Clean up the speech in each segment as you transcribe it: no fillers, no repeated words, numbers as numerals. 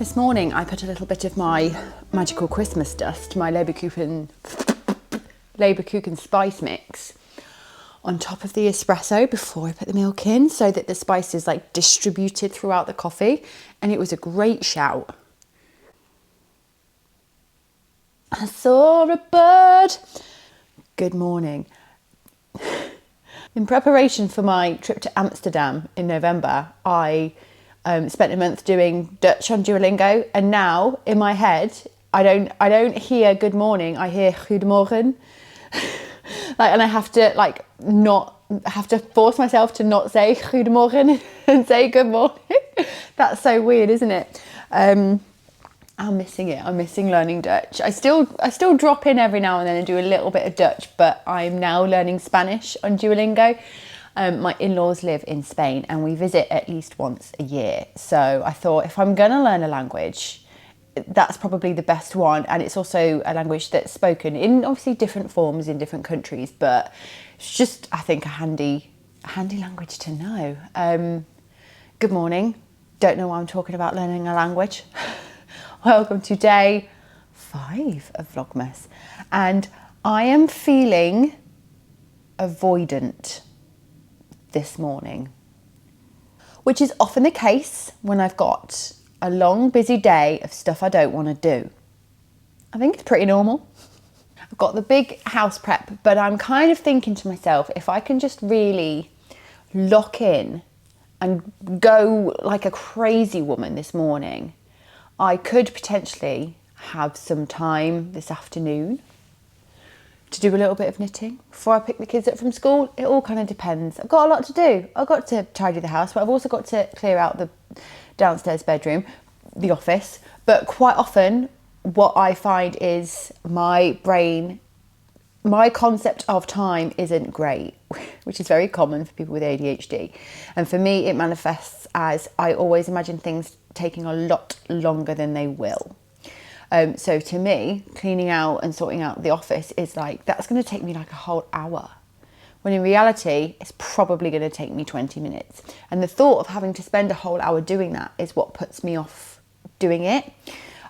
This morning I put a little bit of my magical Christmas dust, my Leberkuchen spice mix, on top of the espresso before I put the milk in so that the spice is like distributed throughout the coffee, and it was a great shout. I saw a bird. Good morning. In preparation for my trip to Amsterdam in November, I spent a month doing Dutch on Duolingo, and now in my head I don't hear good morning, I hear goedemorgen. And I have to force myself to not say goedemorgen and say good morning. That's so weird, isn't it? I'm missing it. I'm missing learning Dutch. I still drop in every now and then and do a little bit of Dutch, but I'm now learning Spanish on Duolingo. My in-laws live in Spain and we visit at least once a year. So I thought, if I'm gonna learn a language, that's probably the best one. And it's also a language that's spoken in obviously different forms in different countries, but it's just, I think, a handy language to know. Good morning. Don't know why I'm talking about learning a language. Welcome to day 5 of Vlogmas. And I am feeling avoidant this morning, which is often the case when I've got a long, busy day of stuff I don't want to do. I think it's pretty normal. I've got the big house prep, but I'm kind of thinking to myself, if I can just really lock in and go like a crazy woman this morning, I could potentially have some time this afternoon to do a little bit of knitting before I pick the kids up from school. It all kind of depends. I've got a lot to do. I've got to tidy the house, but I've also got to clear out the downstairs bedroom, the office. But quite often what I find is my brain, my concept of time isn't great, which is very common for people with ADHD. And for me, it manifests as I always imagine things taking a lot longer than they will. So to me, cleaning out and sorting out the office is like, that's going to take me like a whole hour. When in reality, it's probably going to take me 20 minutes. And the thought of having to spend a whole hour doing that is what puts me off doing it.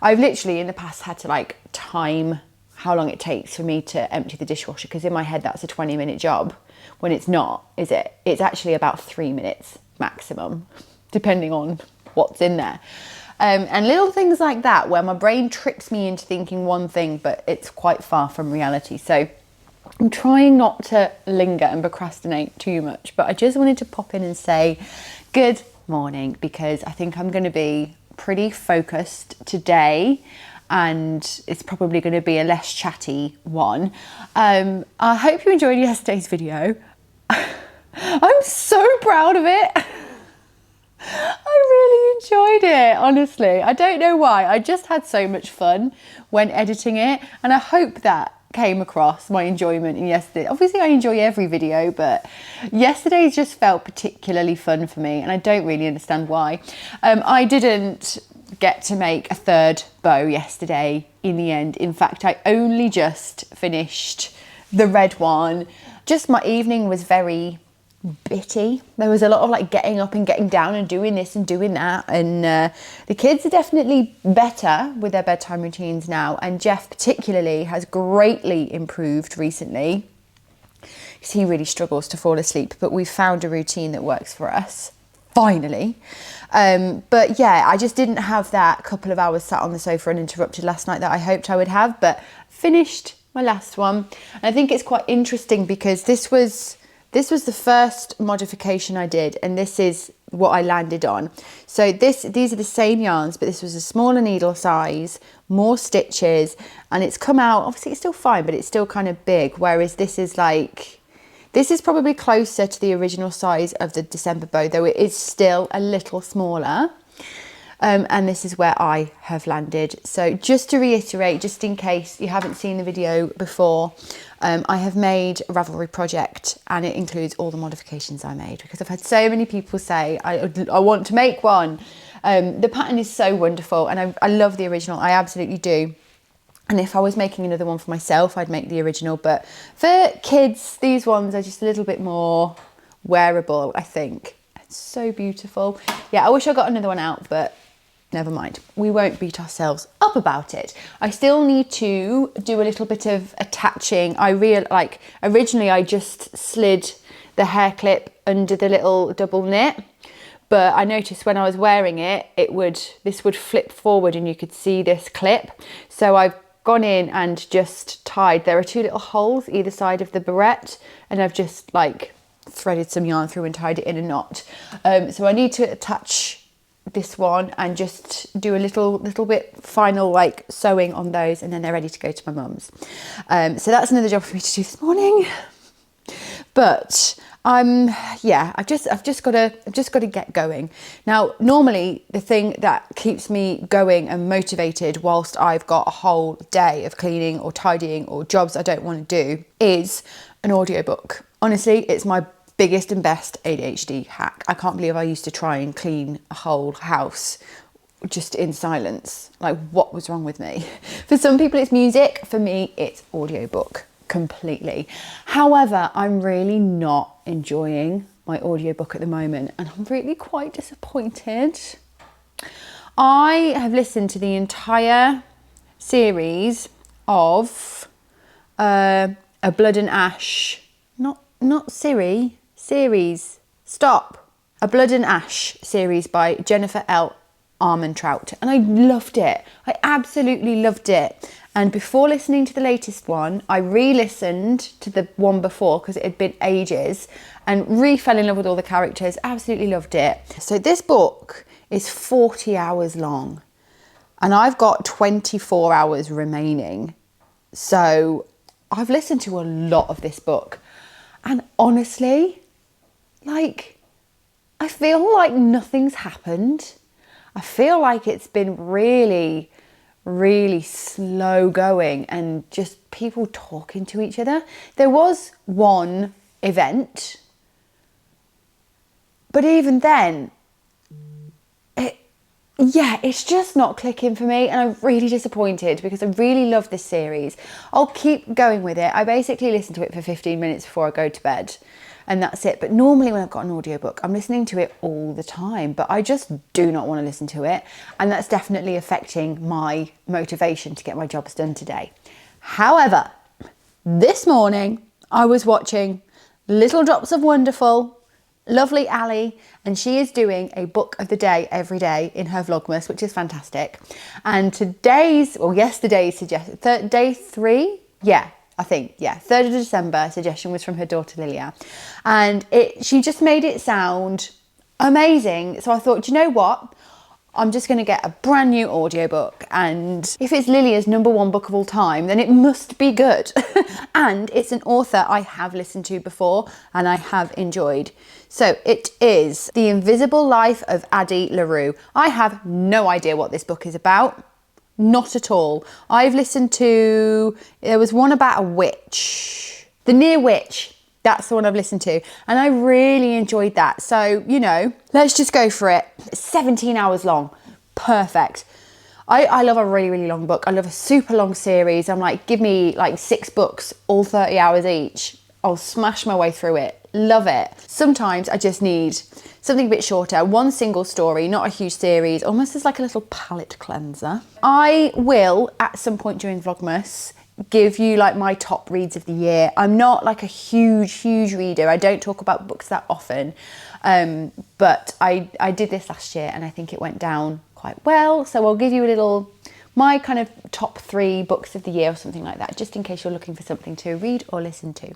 I've literally in the past had to like time how long it takes for me to empty the dishwasher, because in my head that's a 20-minute job, when it's not, is it? It's actually about 3 minutes maximum, depending on what's in there. And little things like that where my brain tricks me into thinking one thing, but it's quite far from reality. So I'm trying not to linger and procrastinate too much, but I just wanted to pop in and say good morning, because I think I'm going to be pretty focused today, and it's probably going to be a less chatty one. I hope you enjoyed yesterday's video. I'm so proud of it. I really enjoyed it, honestly. I don't know why. I just had so much fun when editing it, and I hope that came across, my enjoyment in yesterday. Obviously I enjoy every video, but yesterday's just felt particularly fun for me, and I don't really understand why. I didn't get to make a third bow yesterday in the end. In fact, I only just finished the red one. Just my evening was very bitty. There was a lot of like getting up and getting down and doing this and doing that, and the kids are definitely better with their bedtime routines now, and Jeff particularly has greatly improved recently because he really struggles to fall asleep, but we've found a routine that works for us finally. But yeah, I just didn't have that couple of hours sat on the sofa uninterrupted last night that I hoped I would have, but finished my last one. And I think it's quite interesting because this was the first modification I did, and this is what I landed on. So these are the same yarns, but this was a smaller needle size, more stitches, and it's come out, obviously it's still fine, but it's still kind of big, whereas this is probably closer to the original size of the December bow, though it is still a little smaller. And this is where I have landed. So just to reiterate, just in case you haven't seen the video before, I have made a Ravelry project, and it includes all the modifications I made, because I've had so many people say, I want to make one. The pattern is so wonderful, and I love the original, I absolutely do. And if I was making another one for myself, I'd make the original, but for kids, these ones are just a little bit more wearable, I think. It's so beautiful. Yeah, I wish I got another one out, but never mind. We won't beat ourselves up about it. I still need to do a little bit of attaching. Originally I just slid the hair clip under the little double knit, but I noticed when I was wearing it, this would flip forward and you could see this clip. So I've gone in and just tied. There are 2 little holes either side of the barrette, and I've just like threaded some yarn through and tied it in a knot. So I need to attach this one and just do a little bit final like sewing on those, and then they're ready to go to my mum's. So that's another job for me to do this morning. But I've just got to get going. Now, normally the thing that keeps me going and motivated whilst I've got a whole day of cleaning or tidying or jobs I don't want to do is an audiobook. Honestly, it's my biggest and best ADHD hack. I can't believe I used to try and clean a whole house just in silence. Like, what was wrong with me? For some people it's music, for me it's audiobook completely. However, I'm really not enjoying my audiobook at the moment, and I'm really quite disappointed. I have listened to the entire series of A Blood and Ash, not series. Stop. A Blood and Ash series by Jennifer L. Armentrout, and I loved it. I absolutely loved it. And before listening to the latest one, I re-listened to the one before because it had been ages, and fell in love with all the characters. Absolutely loved it. So this book is 40 hours long, and I've got 24 hours remaining. So I've listened to a lot of this book, and honestly, like, I feel like nothing's happened. I feel like it's been really, really slow going and just people talking to each other. There was one event, but even then, it's just not clicking for me, and I'm really disappointed because I really love this series. I'll keep going with it. I basically listen to it for 15 minutes before I go to bed, and that's it. But normally when I've got an audiobook, I'm listening to it all the time, but I just do not want to listen to it, and that's definitely affecting my motivation to get my jobs done today. However, this morning I was watching Little Drops of Wonderful, lovely Ali, and she is doing a book of the day every day in her Vlogmas, which is fantastic. And yesterday's suggestion, day 3, 3rd of December suggestion was from her daughter Lilia, and she just made it sound amazing. So I thought, you know what? I'm just going to get a brand new audiobook, and if it's Lilia's #1 book of all time, then it must be good. And it's an author I have listened to before and I have enjoyed. So it is The Invisible Life of Addie LaRue. I have no idea what this book is about. Not at all. I've listened to, there was one about a witch. The Near Witch. That's the one I've listened to, and I really enjoyed that. So, let's just go for it. 17 hours long. Perfect. I love a really, really long book. I love a super long series. I'm like, give me like 6 books, all 30 hours each. I'll smash my way through it. Love it. Sometimes I just need something a bit shorter, one single story, not a huge series, almost as like a little palate cleanser. I will, at some point during Vlogmas, give you like my top reads of the year. I'm not like a huge reader. I don't talk about books that often, but I did this last year and I think it went down quite well. So I'll give you my kind of top 3 books of the year or something like that, just in case you're looking for something to read or listen to.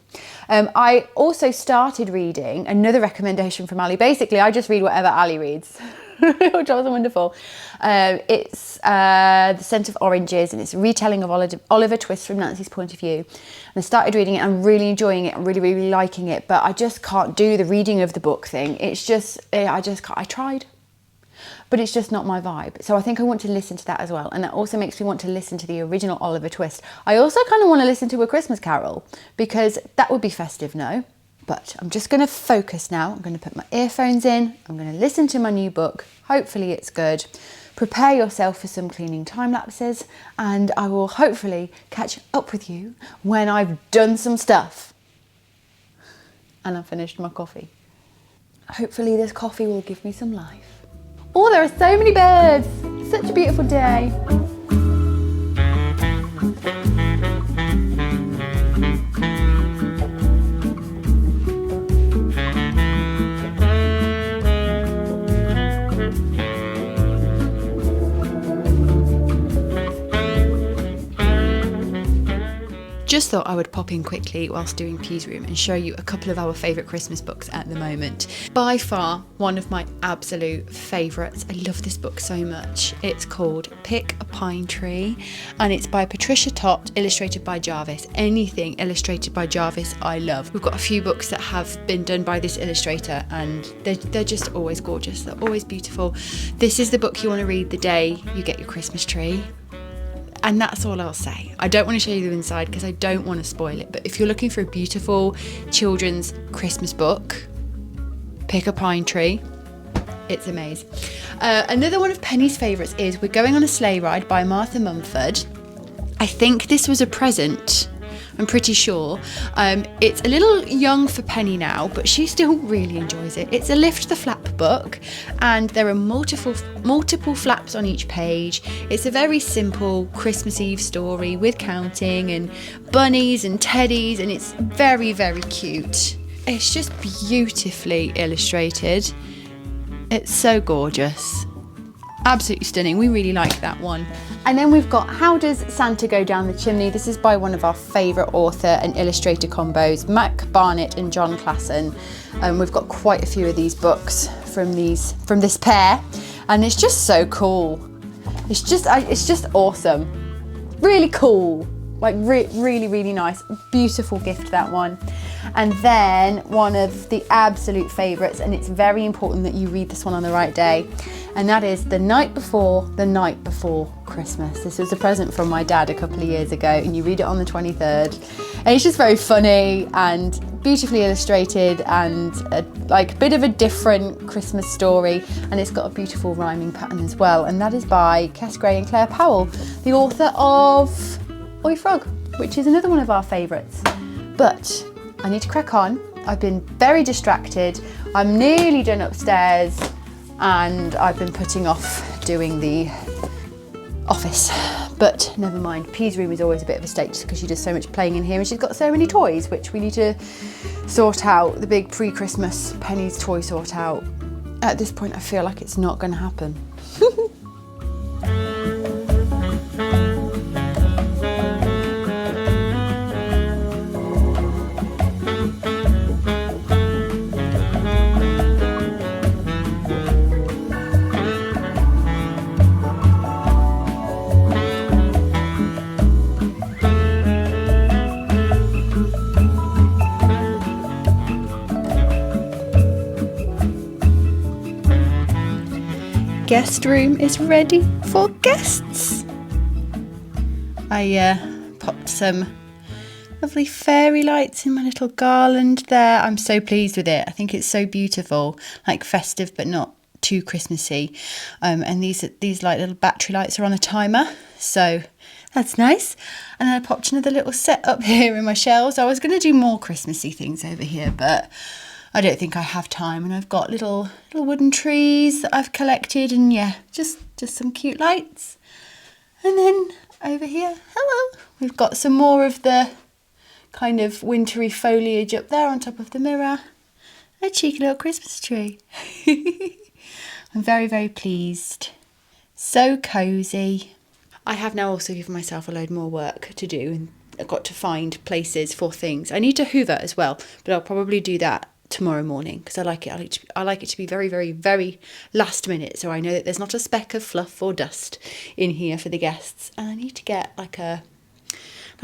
I also started reading another recommendation from Ali. Basically, I just read whatever Ali reads, which was wonderful. It's The Scent of Oranges, and it's a retelling of Oliver Twist from Nancy's point of view. And I started reading it. I'm really enjoying it. I'm really, really liking it, but I just can't do the reading of the book thing. It's just, I just can't. I tried, but it's just not my vibe. So I think I want to listen to that as well. And that also makes me want to listen to the original Oliver Twist. I also kind of want to listen to A Christmas Carol, because that would be festive, no? But I'm just going to focus now. I'm going to put my earphones in. I'm going to listen to my new book. Hopefully it's good. Prepare yourself for some cleaning time lapses, and I will hopefully catch up with you when I've done some stuff and I've finished my coffee. Hopefully this coffee will give me some life. Oh, there are so many birds. Such a beautiful day. Just thought I would pop in quickly whilst doing Pea's room and show you a couple of our favourite Christmas books at the moment. By far, one of my absolute favourites. I love this book so much. It's called Pick a Pine Tree and it's by Patricia Tott, illustrated by Jarvis. Anything illustrated by Jarvis, I love. We've got a few books that have been done by this illustrator and they're just always gorgeous. They're always beautiful. This is the book you want to read the day you get your Christmas tree. And that's all I'll say. I don't want to show you the inside because I don't want to spoil it. But if you're looking for a beautiful children's Christmas book, Pick a Pine Tree. It's amazing. Another one of Penny's favourites is We're Going on a Sleigh Ride by Martha Mumford. I think this was a present. I'm pretty sure. It's a little young for Penny now, but she still really enjoys it. It's a lift the flap book and there are multiple flaps on each page. It's a very simple Christmas Eve story with counting and bunnies and teddies, and it's very, very cute. It's just beautifully illustrated. It's so gorgeous. Absolutely stunning. We really like that one. And then we've got How Does Santa Go Down the Chimney? This is by one of our favourite author and illustrator combos, Mac Barnett and John Klassen. We've got quite a few of these books from this pair, and it's just so cool. It's just awesome. Really cool. Like really, really nice. Beautiful gift, that one. And then one of the absolute favourites, and it's very important that you read this one on the right day, and that is The Night Before Christmas. This was a present from my dad a couple of years ago, and you read it on the 23rd. And it's just very funny and beautifully illustrated and a bit of a different Christmas story, and it's got a beautiful rhyming pattern as well. And that is by Cass Gray and Claire Powell, the author of Oi Frog, which is another one of our favourites. But I need to crack on. I've been very distracted. I'm nearly done upstairs and I've been putting off doing the office. But never mind, Pea's room is always a bit of a state just because she does so much playing in here and she's got so many toys, which we need to sort out. The big pre-Christmas Penny's toy sort out. At this point, I feel like it's not going to happen. Guest room is ready for guests. I popped some lovely fairy lights in my little garland there. I'm so pleased with it. I think it's so beautiful, like festive but not too Christmassy. And these like little battery lights are on a timer, so that's nice. And then I popped another little set up here in my shelves. I was going to do more Christmassy things over here, but I don't think I have time, and I've got little wooden trees that I've collected, and yeah, just some cute lights. And then over here, hello, we've got some more of the kind of wintry foliage up there on top of the mirror. A cheeky little Christmas tree. I'm very, very pleased. So cosy. I have now also given myself a load more work to do, and I've got to find places for things. I need to hoover as well, but I'll probably do that tomorrow morning because I like it to be very, very, very last minute, so I know that there's not a speck of fluff or dust in here for the guests. And I need to get like a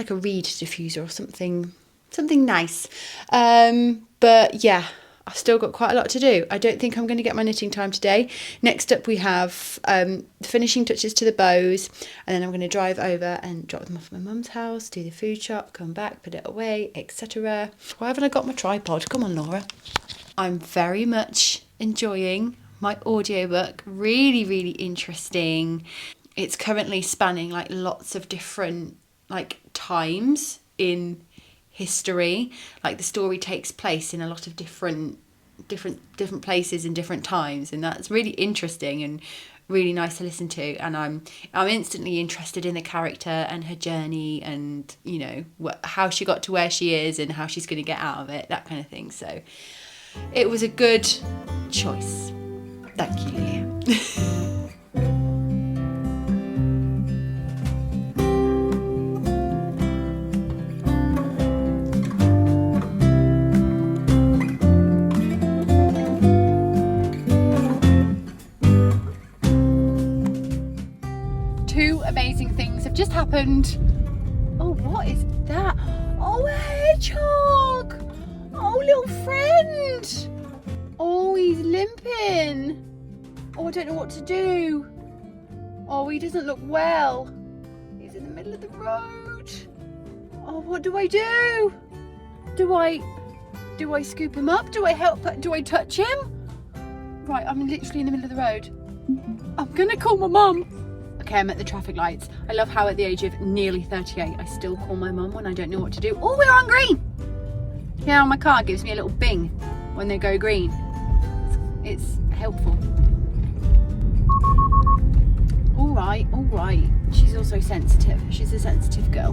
reed diffuser or something nice. But yeah, I've still got quite a lot to do. I don't think I'm going to get my knitting time today. Next up we have the finishing touches to the bows, and then I'm going to drive over and drop them off at my mum's house, do the food shop, come back, put it away, etc. Why haven't I got my tripod? Come on, Laura. I'm very much enjoying my audiobook. Really, really interesting. It's currently spanning like lots of different like times in history. Like the story takes place in a lot of different places in different times, and that's really interesting and really nice to listen to, and I'm instantly interested in the character and her journey, and you know how she got to where she is and how she's going to get out of it, that kind of thing. So it was a good choice. Thank you, Leah. Two amazing things have just happened. Oh, what is that? Oh, a hedgehog! Oh, little friend! Oh, he's limping. Oh, I don't know what to do. Oh, he doesn't look well. He's in the middle of the road. Oh, what do I do? Do I scoop him up? Do I help? Do I touch him? Right, I'm literally in the middle of the road. I'm gonna call my mum. Okay, I'm at the traffic lights. I love how at the age of nearly 38, I still call my mum when I don't know what to do. Oh, we're on green. Yeah, my car gives me a little bing when they go green. It's helpful. All right. She's also sensitive. She's a sensitive girl.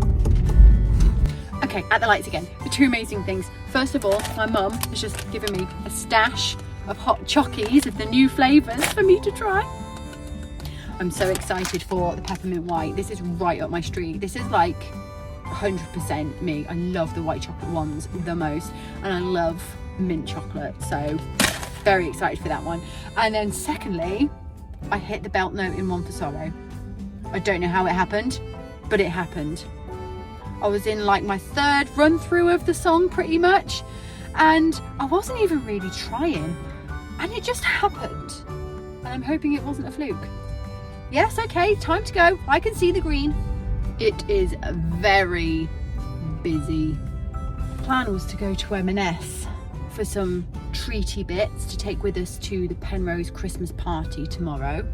Okay, at the lights again. The two amazing things. First of all, my mum has just given me a stash of hot chockies of the new flavours for me to try. I'm so excited for the peppermint white. This is right up my street. This is like 100% me. I love the white chocolate ones the most, and I love mint chocolate, so very excited for that one. And then secondly, I hit the belt note in One for Sorrow. I don't know how it happened, but it happened. I was in like my third run through of the song pretty much, and I wasn't even really trying, and it just happened. And I'm hoping it wasn't a fluke. Yes, okay, time to go. I can see the green. It is very busy. The plan was to go to M&S for some treaty bits to take with us to the Penrose Christmas party tomorrow.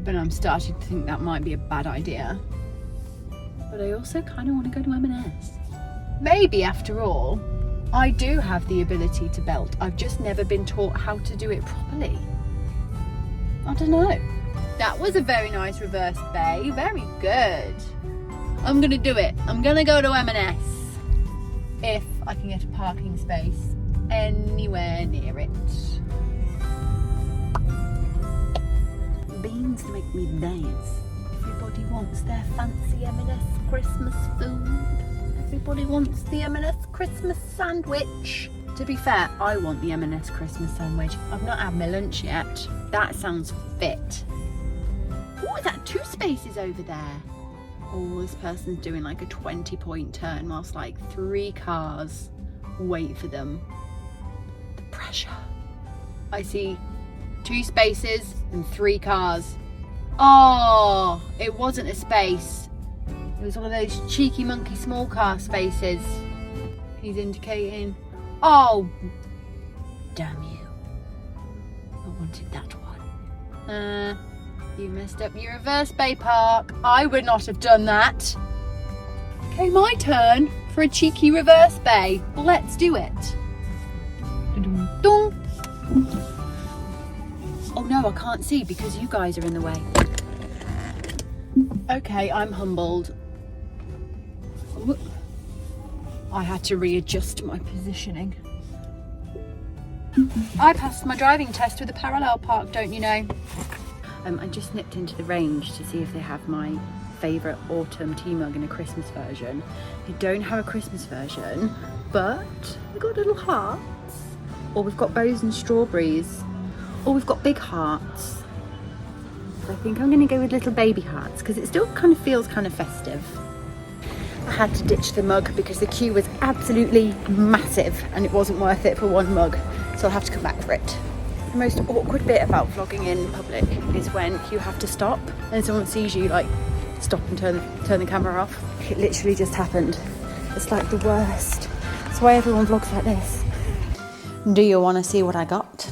But I'm starting to think that might be a bad idea. But I also kind of want to go to M&S. Maybe after all, I do have the ability to belt. I've just never been taught how to do it properly. I don't know. That was a very nice reverse bay. Very good. I'm gonna do it. I'm gonna go to M&S if I can get a parking space anywhere near it. Beans make me dance. Everybody wants their fancy M&S Christmas food. Everybody wants the M&S Christmas sandwich. To be fair, I want the M&S Christmas sandwich. I've not had my lunch yet. That sounds fit. What is that? 2 spaces over there. Oh, this person's doing like a 20-point turn whilst like 3 cars wait for them. The pressure. I see 2 spaces and 3 cars. Oh, it wasn't a space. It was one of those cheeky monkey small car spaces. He's indicating. Oh, damn you. I wanted that one. You messed up your reverse bay park. I would not have done that. Okay, my turn for a cheeky reverse bay. Let's do it. Oh no, I can't see because you guys are in the way. Okay, I'm humbled. I had to readjust my positioning. I passed my driving test with a parallel park, don't you know? I just nipped into the range to see if they have my favourite autumn tea mug in a Christmas version. They don't have a Christmas version, but we've got little hearts, or we've got bows and strawberries, or we've got big hearts. So I think I'm going to go with little baby hearts because it still kind of feels kind of festive. I had to ditch the mug because the queue was absolutely massive and it wasn't worth it for one mug, so I'll have to come back for it. The most awkward bit about vlogging in public is when you have to stop and someone sees you like stop and turn the camera off. It literally just happened. It's like the worst. That's why everyone vlogs like this. Do you want to see what I got?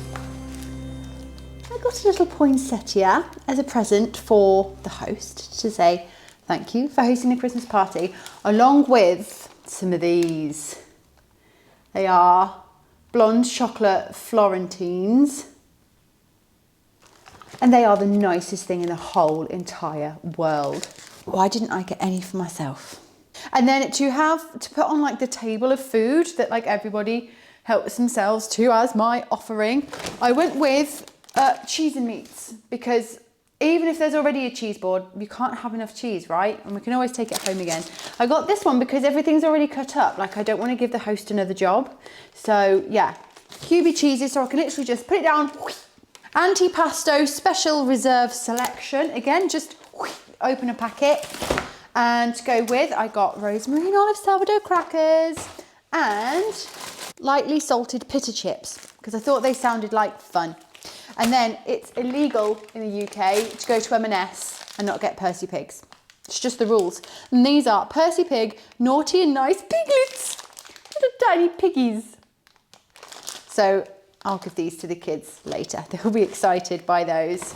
I got a little poinsettia as a present for the host to say thank you for hosting the Christmas party, along with some of these. They are blonde chocolate Florentines. And they are the nicest thing in the whole entire world. Why didn't I get any for myself? And then to put on like the table of food that like everybody helps themselves to as my offering, I went with cheese and meats, because even if there's already a cheese board, you can't have enough cheese, right? And we can always take it home again. I got this one because everything's already cut up. Like, I don't want to give the host another job. So yeah, cubey cheeses, so I can literally just put it down. Antipasto special reserve selection. Again, just open a packet. And to go with, I got rosemary and olive sourdough crackers and lightly salted pita chips, because I thought they sounded like fun. And then it's illegal in the UK to go to M&S and not get Percy Pigs. It's just the rules. And these are Percy Pig, naughty and nice piglets. Little tiny piggies. So I'll give these to the kids later. They'll be excited by those.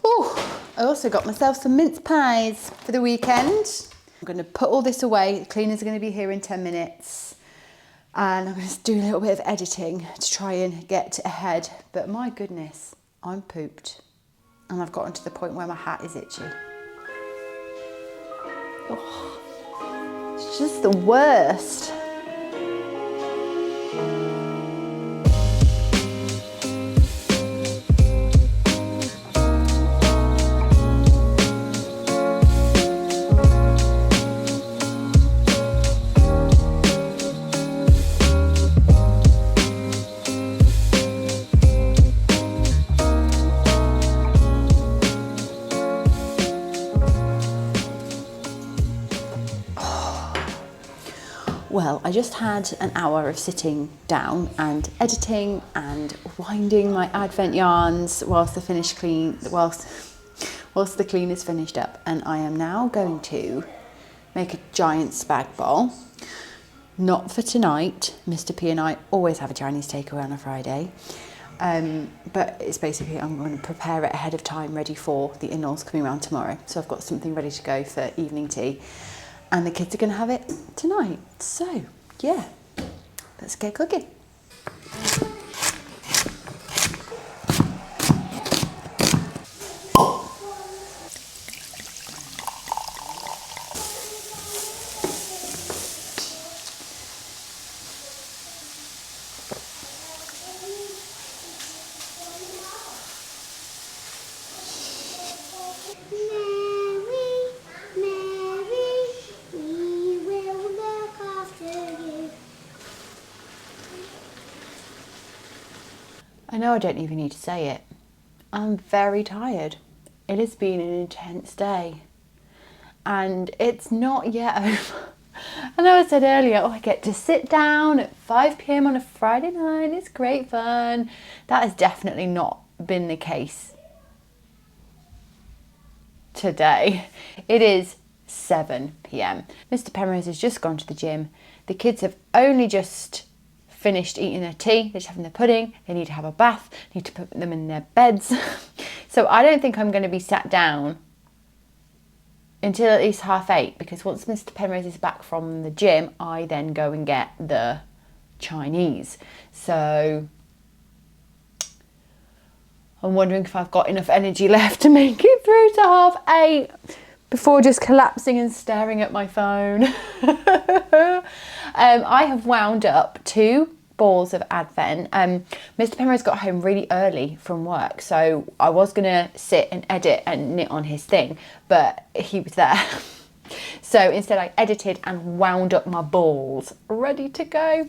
Ooh, I also got myself some mince pies for the weekend. I'm going to put all this away. The cleaners are going to be here in 10 minutes. And I'm going to do a little bit of editing to try and get ahead. But my goodness, I'm pooped. And I've gotten to the point where my hat is itchy. Oh, it's just the worst. Well, I just had an hour of sitting down and editing and winding my Advent yarns whilst the cleaner's finished up, and I am now going to make a giant spag bowl. Not for tonight. Mr. P and I always have a Chinese takeaway on a Friday, but it's basically I'm going to prepare it ahead of time, ready for the in-laws coming around tomorrow. So I've got something ready to go for evening tea. And the kids are going to have it tonight. So, yeah, let's get cooking. I know I don't even need to say it. I'm very tired. It has been an intense day. And it's not yet over. I know I said earlier, I get to sit down at 5 p.m. on a Friday night. It's great fun. That has definitely not been the case today. It is 7 p.m. Mr. Penrose has just gone to the gym. The kids have only just finished eating their tea. They're just having their pudding. They need to have a bath. Need to put them in their beds. So I don't think I'm going to be sat down until at least 8:30, because once Mr. Penrose is back from the gym, I then go and get the Chinese. So I'm wondering if I've got enough energy left to make it through to 8:30 before just collapsing and staring at my phone. I have wound up 2 balls of Advent. Mr. Penrose got home really early from work, so I was going to sit and edit and knit on his thing, but he was there. So instead I edited and wound up my balls, ready to go.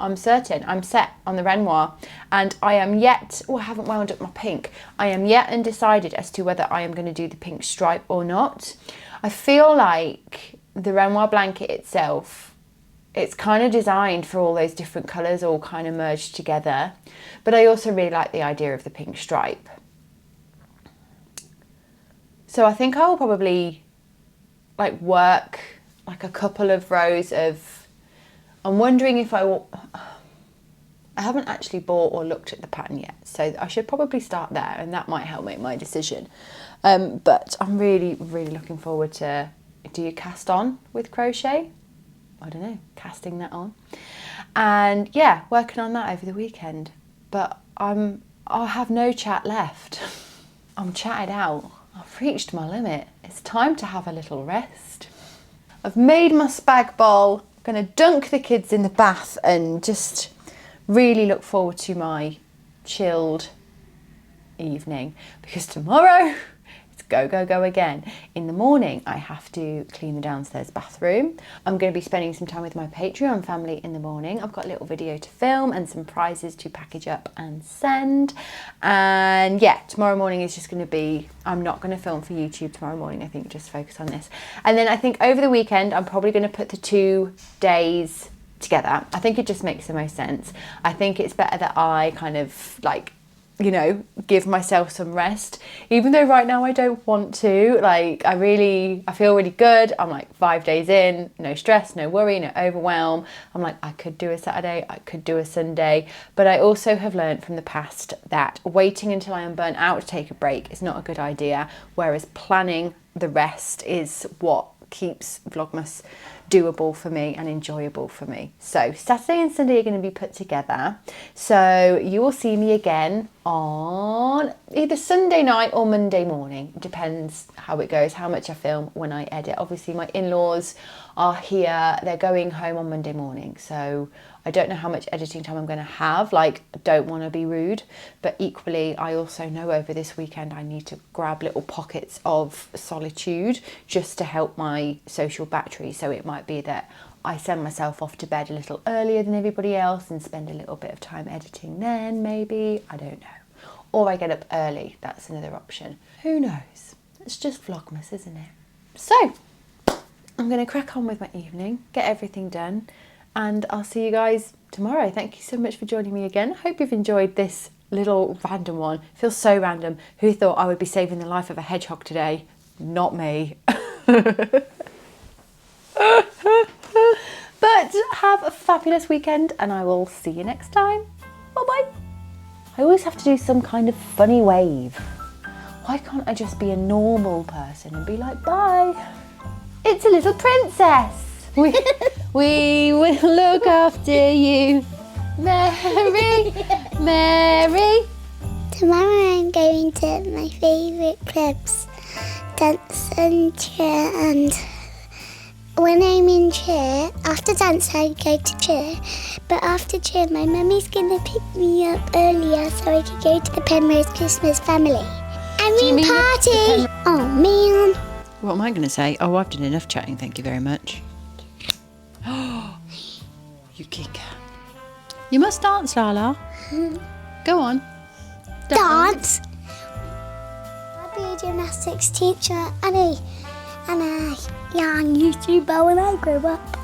I'm certain, I'm set on the Renoir, and I am yet, I haven't wound up my pink. I am yet undecided as to whether I am going to do the pink stripe or not. I feel like the Renoir blanket itself, it's kind of designed for all those different colours all kind of merged together, but I also really like the idea of the pink stripe. So I think I'll probably like work like a couple of rows of, I'm wondering if I haven't actually bought or looked at the pattern yet, so I should probably start there, and that might help make my decision. But I'm really, really looking forward to, do you cast on with crochet? I don't know, casting that on. And yeah, working on that over the weekend. But I'll have no chat left. I'm chatted out. I've reached my limit. It's time to have a little rest. I've made my spag bol. I'm going to dunk the kids in the bath and just really look forward to my chilled evening, because tomorrow it's go, go, go again. In the morning, I have to clean the downstairs bathroom. I'm going to be spending some time with my Patreon family in the morning. I've got a little video to film and some prizes to package up and send. And yeah, tomorrow morning is just going to be, I'm not going to film for YouTube tomorrow morning. I think just focus on this. And then I think over the weekend, I'm probably going to put the 2 days together. I think it just makes the most sense. I think it's better that I kind of like, you know, give myself some rest, even though right now I don't want to. Like, I feel really good. I'm like 5 days in, no stress, no worry, no overwhelm. I'm like, I could do a Saturday, I could do a Sunday, but I also have learned from the past that waiting until I am burnt out to take a break is not a good idea, whereas planning the rest is what keeps Vlogmas doable for me and enjoyable for me. So Saturday and Sunday are going to be put together. So you will see me again on either Sunday night or Monday morning. It depends how it goes, how much I film when I edit. Obviously my in-laws are here. They're going home on Monday morning. So I don't know how much editing time I'm going to have. Like, I don't want to be rude, but equally, I also know over this weekend I need to grab little pockets of solitude just to help my social battery. So it might be that I send myself off to bed a little earlier than everybody else and spend a little bit of time editing then, maybe. I don't know. Or I get up early. That's another option. Who knows? It's just Vlogmas, isn't it? So, I'm going to crack on with my evening, get everything done, and I'll see you guys tomorrow. Thank you so much for joining me again. I hope you've enjoyed this little random one. It feels so random. Who thought I would be saving the life of a hedgehog today? Not me. But have a fabulous weekend and I will see you next time. Bye-bye. I always have to do some kind of funny wave. Why can't I just be a normal person and be like, bye? It's a little princess. We will look after you, Mary, Mary. Tomorrow I'm going to my favourite clubs, dance and cheer, and when I'm in cheer, after dance I go to cheer, but after cheer my mummy's going to pick me up earlier so I can go to the Penrose Christmas family. I mean party! Oh man. What am I going to say? Oh, I've done enough chatting, thank you very much. Oh, you kicker. You must dance, Lala. Go on. Dance? I'll be a gymnastics teacher and a young YouTuber when I grow up.